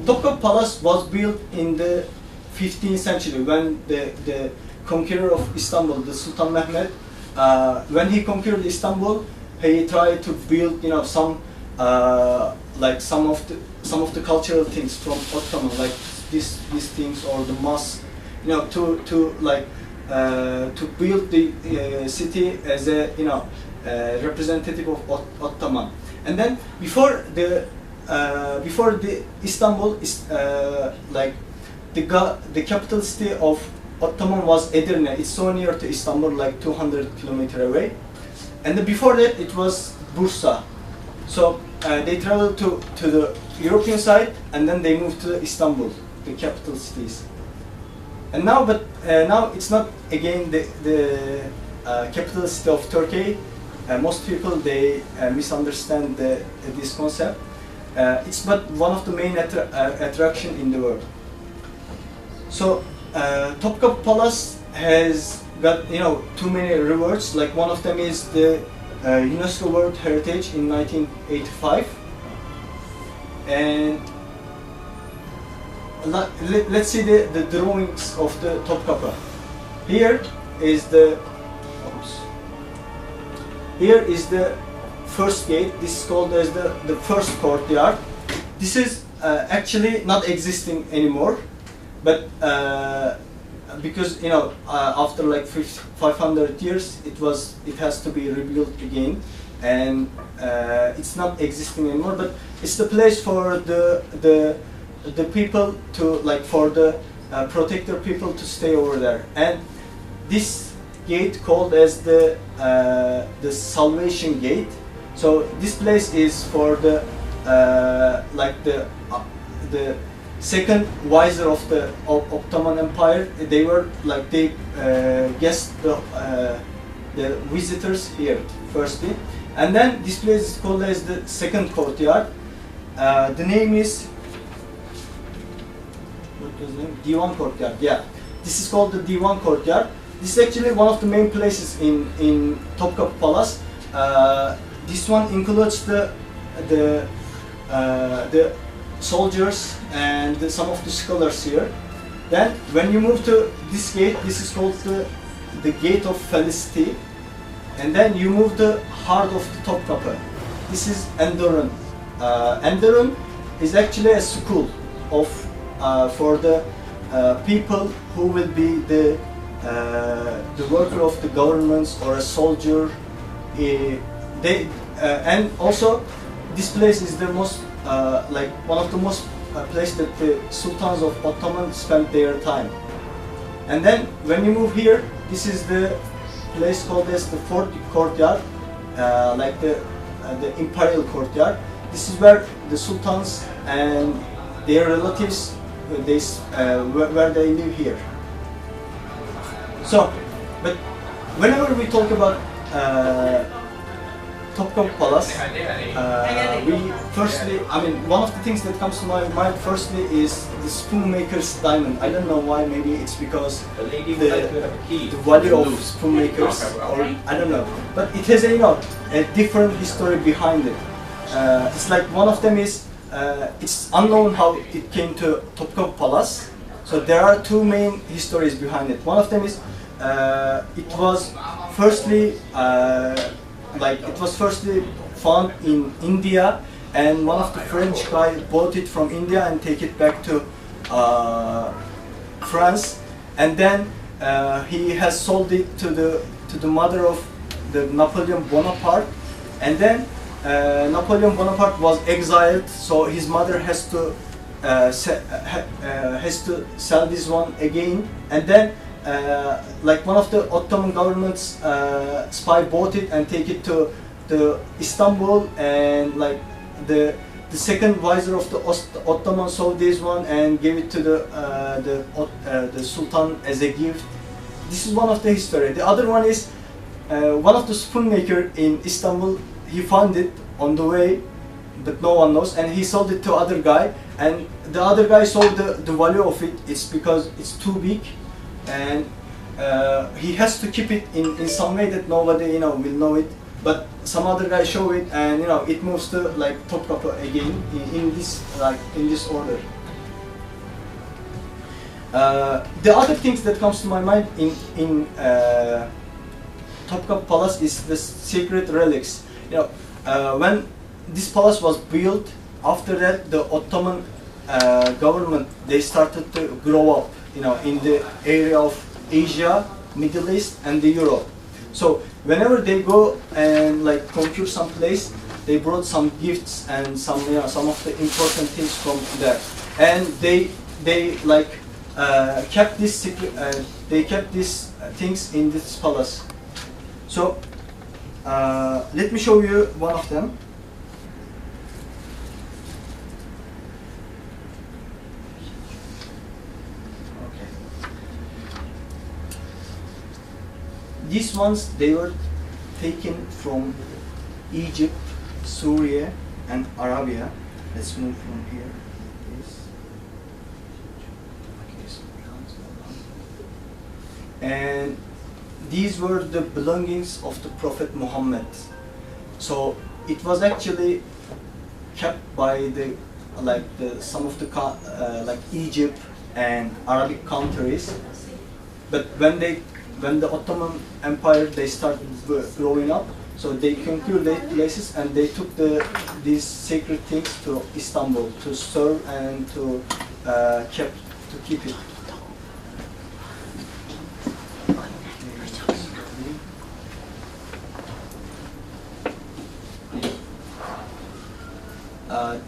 Topkapı Palace was built in the 15th century when the conqueror of Istanbul, the Sultan Mehmed, when he conquered Istanbul, he tried to build, you know, some like some of the cultural things from Ottoman, like these things, or the mosque, you know, to build the city as a, you know, representative of Ottoman. And then before the Istanbul is like the capital city of Ottoman was Edirne. It's so near to Istanbul, like 200 kilometers away. And then before that, it was Bursa. So they traveled to the European side, and then they moved to Istanbul, the capital cities. And now, now it's not again the capital city of Turkey. Most people, they misunderstand this concept. It's but one of the main attraction in the world. So Topkapı Palace has got, you know, too many rewards. Like one of them is the UNESCO World Heritage in 1985. And let's see the drawings of the Topkapı. Here is the first gate. This is called as the first courtyard. This is actually not existing anymore, but because, you know, after like 500 years, it has to be rebuilt again, and it's not existing anymore. But it's the place for the people to, like, for the protector people to stay over there. And this gate called as the Salvation Gate. So this place is for the like the second vizier of the Ottoman Empire. They were like they guest the visitors here firstly, and then this place is called as the second courtyard. The name is, what was the name? Divan Courtyard. Yeah, this is called the Divan Courtyard. This is actually one of the main places in Topkapı Palace. This one includes the soldiers and some of the scholars here. Then, when you move to this gate, this is called the Gate of Felicity. And then you move the heart of the Topkapı. This is Enderun. Enderun is actually a school of for the people who will be the worker of the governments or a soldier. And also this place is the most like one of the most place that the sultans of Ottoman spent their time. And then when you move here, this is the place called as the fourth courtyard, like the imperial courtyard. This is where the sultans and their relatives where they live here. So, but whenever we talk about Topkapı Palace, we firstly, I mean, one of the things that comes to my mind firstly is the spoonmaker's diamond. I don't know why, maybe it's because the value of spoonmakers, or I don't know. But it has a, you know, a different history behind it. It's like one of them is, it's unknown how it came to Topkapı Palace. So there are two main histories behind it. One of them is, it was firstly found in India, and one of the French guy bought it from India and take it back to France, and then he has sold it to the mother of the Napoleon Bonaparte, and then Napoleon Bonaparte was exiled, so his mother has to sell this one again, and then like one of the Ottoman government's spy bought it and take it to Istanbul, and like the second vizier of the Ottoman saw this one and gave it to the Sultan as a gift. This is one of the history. The other one is one of the spoonmaker in Istanbul. He found it on the way, but no one knows, and he sold it to other guy, and the other guy saw the value of it. It's because it's too big, and he has to keep it in some way that nobody, you know, will know it. But some other guy show it, and, you know, it moves to like Topkapı again in this order. The other things that comes to my mind in Topkapı Palace is the secret relics. You know, when this palace was built, after that the Ottoman government, they started to grow up, you know, in the area of Asia, Middle East, and the Europe. So whenever they go and like conquer some place, they brought some gifts and some, you know, some of the important things from there, and they like kept this secret, they kept these things in this palace. So let me show you one of them. Okay. These ones, they were taken from Egypt, Syria, and Arabia. Let's move from here. And these were the belongings of the Prophet Muhammad. So it was actually kept by the some of the like Egypt and Arabic countries. But when the Ottoman Empire, they started growing up, so they conquered their places and they took these sacred things to Istanbul to serve and to keep it.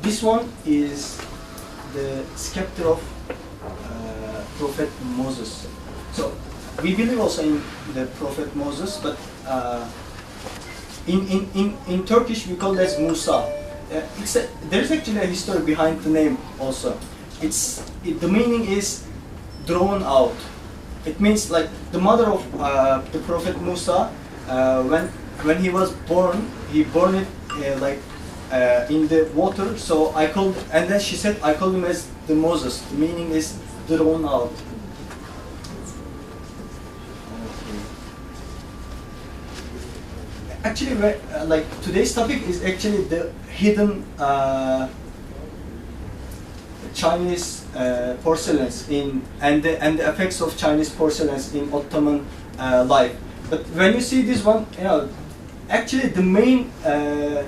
This one is the scepter of Prophet Moses. So we believe also in the Prophet Moses, but in Turkish we call it as Musa. There's actually a history behind the name also. The meaning is drawn out. It means like the mother of the Prophet Musa, when he was born, he born it like in the water. So and then she said, I called him as the Moses. The meaning is drawn out. Actually, like today's topic is actually the hidden Chinese porcelains and the effects of Chinese porcelains in Ottoman life. But when you see this one, you know, actually the main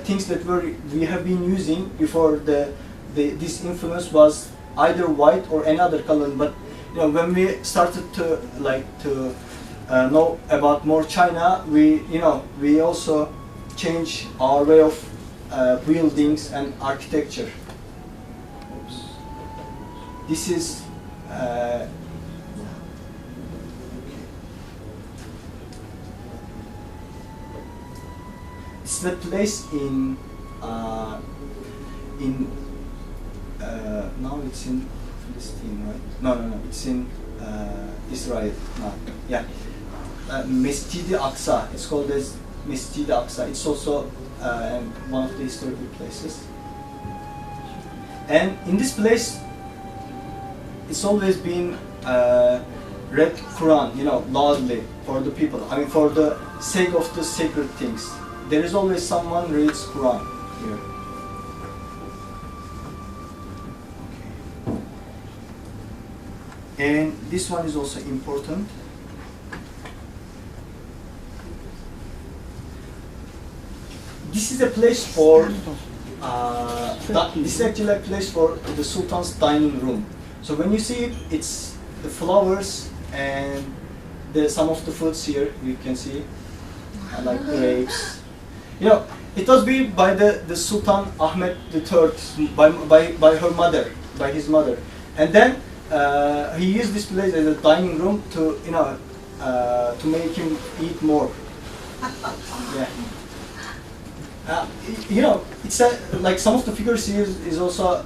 things that we have been using before this influence was either white or another color. But you know, when we started to know about more China, we also change our way of buildings and architecture. Oops. This is it's the place in now it's in Palestine, right? No, it's in Israel now. Yeah. Mescid-i Aqsa. It's called as Mescid-i Aqsa. It's also one of the historical places. And in this place, it's always been read Quran, you know, loudly for the people. I mean, for the sake of the sacred things. There is always someone reads Quran here. Okay. And this one is also important. This is a place for, this is actually a place for the Sultan's dining room. So when you see it, it's the flowers and some of the fruits here, you can see, like grapes. You know, it was built by the Sultan Ahmed III, by her mother, by his mother. And then he used this place as a dining room to, you know, to make him eat more. Yeah. You know, it's like some of the figures here is also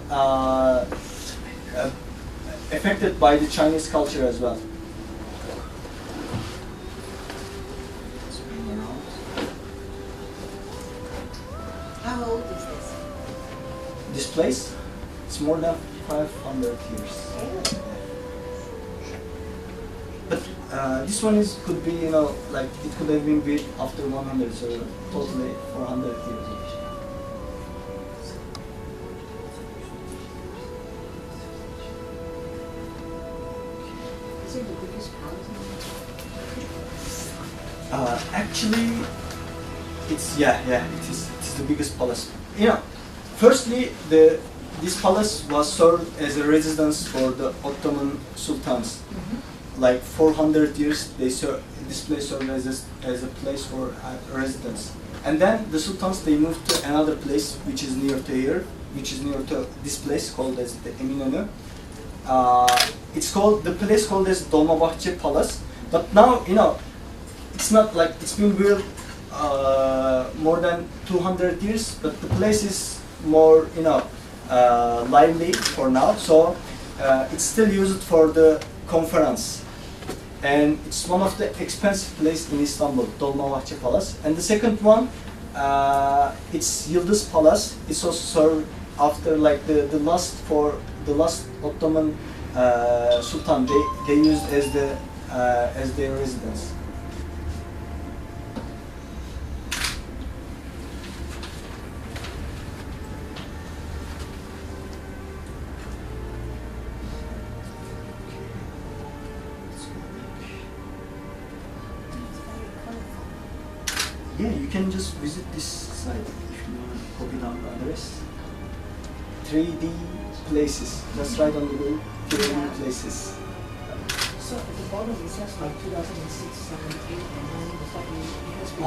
affected by the Chinese culture as well. How old is this? This place, it's more than 500 years. But this one could be, you know, like it could have been built after 100, so totally 400 years. Actually, it's it is the biggest palace. You know, firstly, this palace was served as a residence for the Ottoman sultans. Like 400 years, this place served as a place for residence. And then the sultans, they moved to another place which is near to here, which is near to this place called as the Eminönü. The place called as Dolmabahçe Palace. But now, you know, it's not like it's been built more than 200 years, but the place is more, you know, lively for now. So it's still used for the conference. And it's one of the expensive places in Istanbul, Dolmabahçe Palace. And the second one, it's Yıldız Palace. It's also served after like the last Ottoman Sultan. They used as their residence. Yeah, you can just visit this site if you want to copy down the address. 3D places, just right on the go. 3D places. So at the bottom it says like 2006, 7, 8, and 9. It's like it has been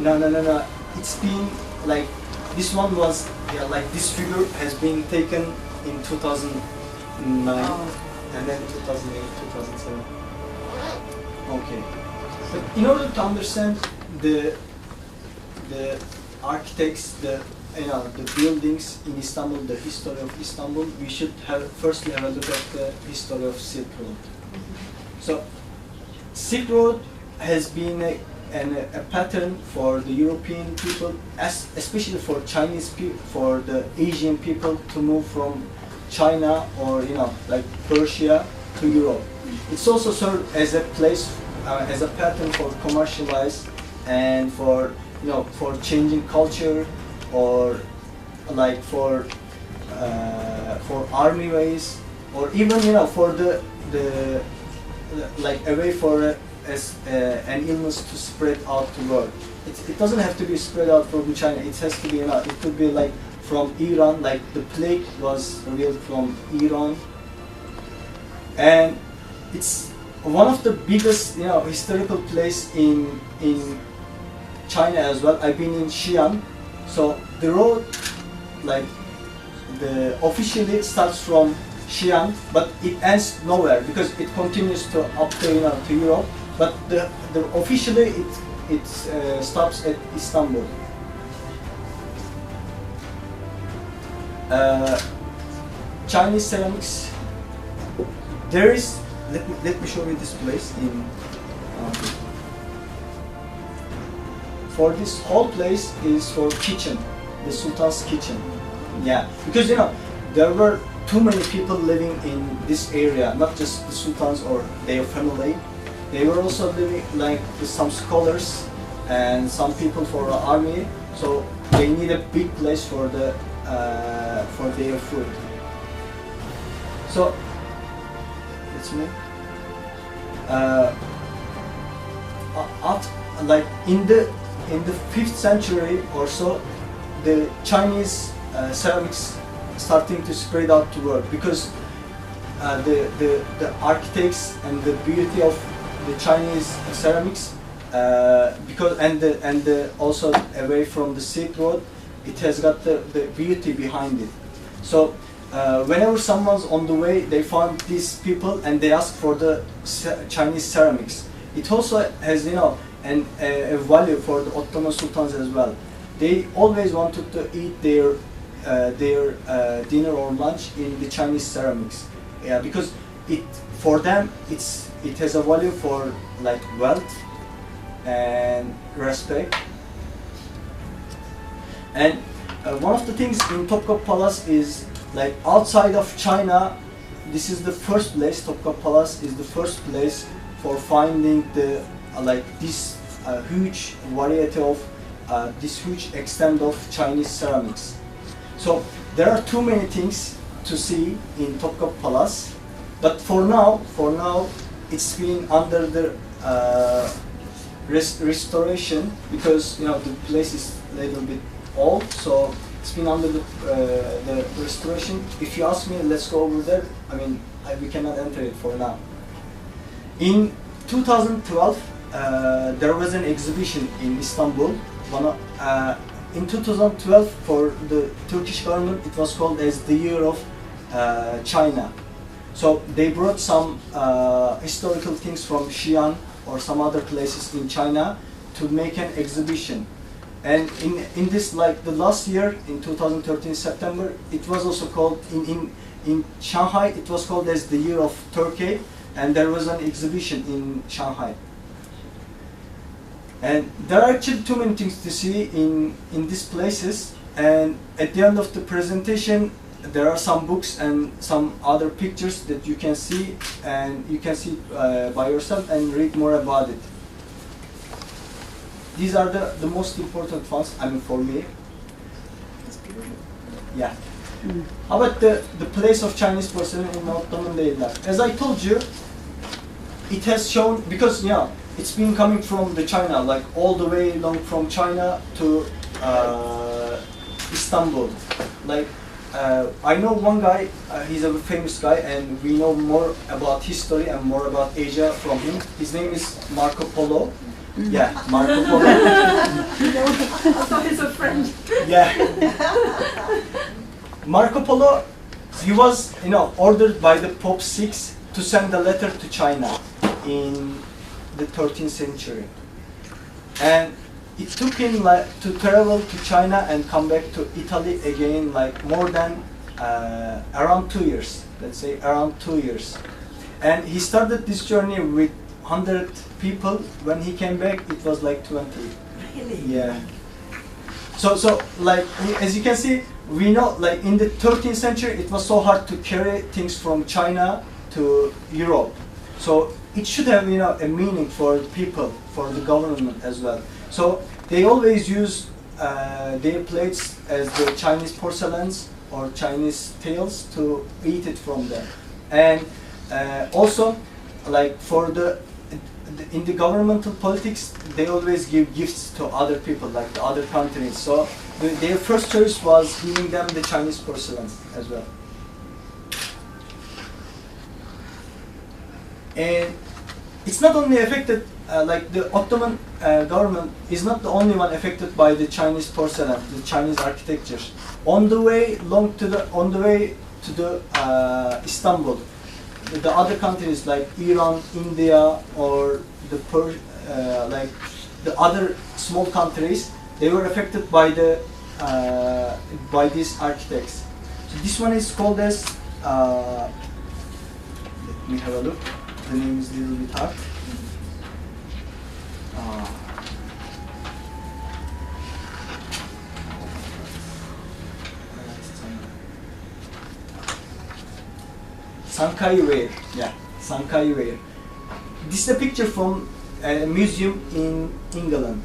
renovated. No. It's been like this one was like this figure has been taken in 2009 and then 2008, 2007. Okay. But in order to understand the architects, the buildings in Istanbul, the history of Istanbul, we should firstly have a look at the history of Silk Road. So, Silk Road has been a pattern for the European people, especially for Chinese people, for the Asian people to move from China or like Persia to Europe. It's also served as a place, as a pattern for commercialize and for changing culture, or like for army ways, or even for the like a way for an illness to spread out to world. It doesn't have to be spread out from China. It has to be it could be like from Iran, like the plague was revealed from Iran, and it's one of the biggest historical place in China as well. I've been in Xi'an, so the road officially starts from Xi'an, but it ends nowhere because it continues to up to to Europe. But the officially it stops at Istanbul. Chinese ceramics. There is. Let me show you this place in. For this whole place is for kitchen, the Sultan's kitchen. Yeah, because there were too many people living in this area, not just the Sultans or their family. They were also living like some scholars and some people for the army. So they need a big place for their food. So it's me. Like in the 5th century or so, the Chinese ceramics starting to spread out to world because the architects and the beauty of the Chinese ceramics, because also away from the Silk Road, it has got the beauty behind it. So whenever someone's on the way, they found these people and they ask for the Chinese ceramics. It also has a value for the Ottoman sultans as well. They always wanted to eat their dinner or lunch in the Chinese ceramics. Yeah, because for them it has a value for like wealth and respect. And one of the things in Topkapı Palace is like outside of China, this is the first place. Topkapı Palace is the first place for finding the this huge variety of this huge extent of Chinese ceramics. So there are too many things to see in Topkapı Palace, but for now it's been under the restoration, because the place is a little bit old, so it's been under the restoration. If you ask me, let's go over there. I mean, we cannot enter it for now. In 2012, there was an exhibition in Istanbul. In 2012, for the Turkish government, it was called as the Year of China. So they brought some historical things from Xi'an or some other places in China to make an exhibition. And in this, like the last year, in 2013 September, it was also called, in Shanghai, it was called as the Year of Turkey, and there was an exhibition in Shanghai. And there are actually too many things to see in these places, and at the end of the presentation, there are some books and some other pictures that you can see, and you can see by yourself and read more about it. These are the most important ones, I mean, for me. That's beautiful. Yeah. How about the place of Chinese porcelain in Ottoman Değiller? As I told you, it has shown, because it's been coming from the China, like all the way along from China to Istanbul. Like I know one guy, he's a famous guy, and we know more about history and more about Asia from him. His name is Marco Polo. Yeah, Marco Polo. I thought he's a friend. Yeah. Marco Polo, he was, ordered by the Pope VI to send a letter to China in the 13th century. And it took him to travel to China and come back to Italy again, like more than around 2 years. Let's say around 2 years. And he started this journey with 100 people. When he came back, it was like 20. Really? Yeah. So like, as you can see, we know, like in the 13th century, it was so hard to carry things from China to Europe. So it should have, a meaning for people, for the government as well. So they always use their plates as the Chinese porcelains or Chinese tails to eat it from them. And also, like in the governmental politics, they always give gifts to other people, like the other countries. So their first choice was giving them the Chinese porcelains as well. And it's not only affected, like the Ottoman government is not the only one affected by the Chinese porcelain, the Chinese architecture. On the way to Istanbul, the other countries like Iran, India, or like the other small countries, they were affected by these architects. So this one is called as, let me have a look. The name is a little bit hard. Sankai ware, yeah, Sankai ware. This is a picture from a museum in England.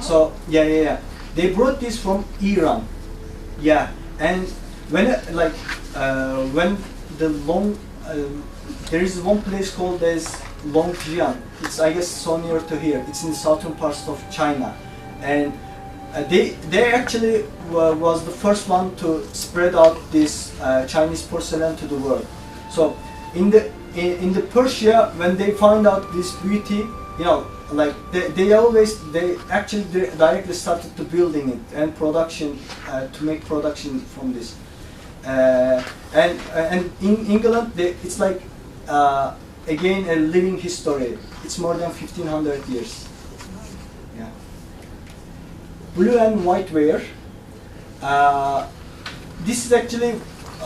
So yeah. They brought this from Iran. Yeah, and when the long there is one place called as Longjiang. It's, I guess, so near to here. It's in the southern parts of China, and they actually was the first one to spread out this Chinese porcelain to the world. So in the Persia, when they found out this beauty, like they actually directly started to building it and production to make production from this. And in England, it's like again a living history. It's more than 1500 years. Yeah. Blue and white ware. This is actually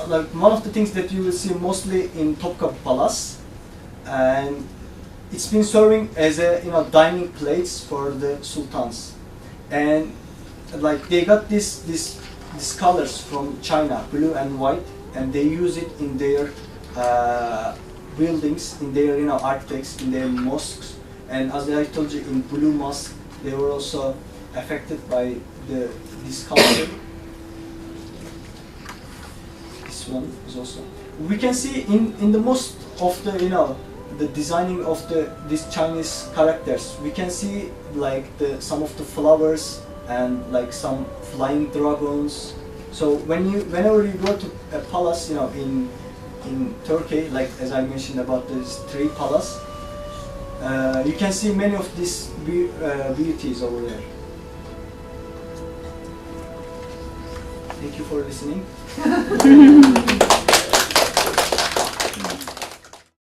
like one of the things that you will see mostly in Topkapı Palace, and it's been serving as a dining plates for the sultans, and like they got these colors from China, blue and white, and they use it in their buildings, in their architects, in their mosques. And as I told you, in blue mosque, they were also affected by this culture. This one is also. We can see in the most of the the designing of these Chinese characters. We can see like some of the flowers and like some flying dragons. So whenever you go to a palace, you know, in Turkey, like as I mentioned about this tree palace, you can see many of these beauties over there. Thank you for listening.